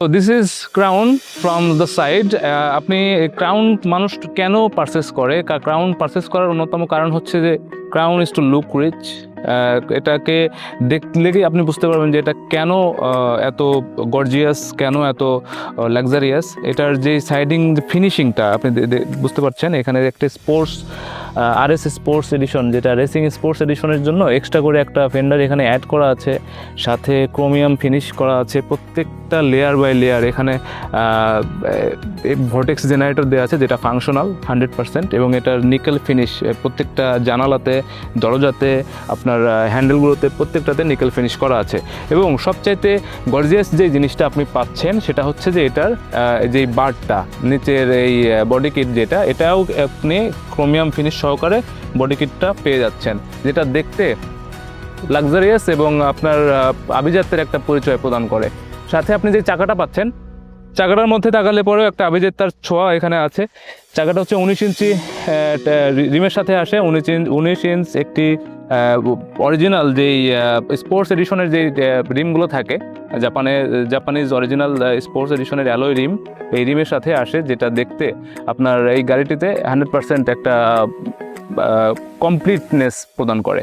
তো this is crown from the side. আপনি crown মানুষ কেন পারচেস করে? ক্রাউন পারচেস করার অন্যতম কারণ হচ্ছে যে crown is to look rich. এটাকে দেখলেই আপনি বুঝতে পারবেন যে এটা কেন এত গর্জিয়াস, কেন এত লাক্সারিয়াস। এটার যে সাইডিং ফিনিশিংটা আপনি বুঝতে পারছেন। এখানে একটা স্পোর্টস আরএস স্পোর্টস এডিশন, যেটা রেসিং স্পোর্টস এডিশনের জন্য এক্সট্রা করে একটা ফেন্ডার এখানে অ্যাড করা আছে, সাথে ক্রোমিয়াম ফিনিশ করা আছে প্রত্যেকটা লেয়ার বাই লেয়ার। এখানে ভর্টেক্স জেনারেটর দেওয়া আছে যেটা ফাংশনাল 100%, এবং এটার নিকেল ফিনিশ প্রত্যেকটা জানালাতে, দরজাতে, আপনার হ্যান্ডেলগুলোতে প্রত্যেকটাতে নিকেল ফিনিশ করা আছে। এবং সবচাইতে গর্জিয়াস যে জিনিসটা আপনি পাচ্ছেন সেটা হচ্ছে যে এটার যে বারটা নিচের এই বডি কিট, এটাও আপনি ক্রোমিয়াম ফিনিশ সহকারে বডি কিটটা পেয়ে যাচ্ছেন, যেটা দেখতে লাক্সারিয়াস এবং আপনার আভিজাত্যের একটা পরিচয় প্রদান করে। সাথে আপনি যে চাকাটা পাচ্ছেন, চাকাটার মধ্যে তাকালে পরেও একটা আভিজাত্যের ছোঁয়া এখানে আছে। চাকাটা হচ্ছে 19 ইঞ্চি রিমের সাথে আসে। 19 ইঞ্চ একটি অরিজিনাল যেই স্পোর্টস এডিশনের যে রিমগুলো থাকে, জাপানিজ অরিজিনাল স্পোর্টস এডিশনের অ্যালয় রিম, এই রিমের সাথে আসে, যেটা দেখতে আপনার এই গাড়িটিতে 100% একটা কমপ্লিটনেস প্রদান করে।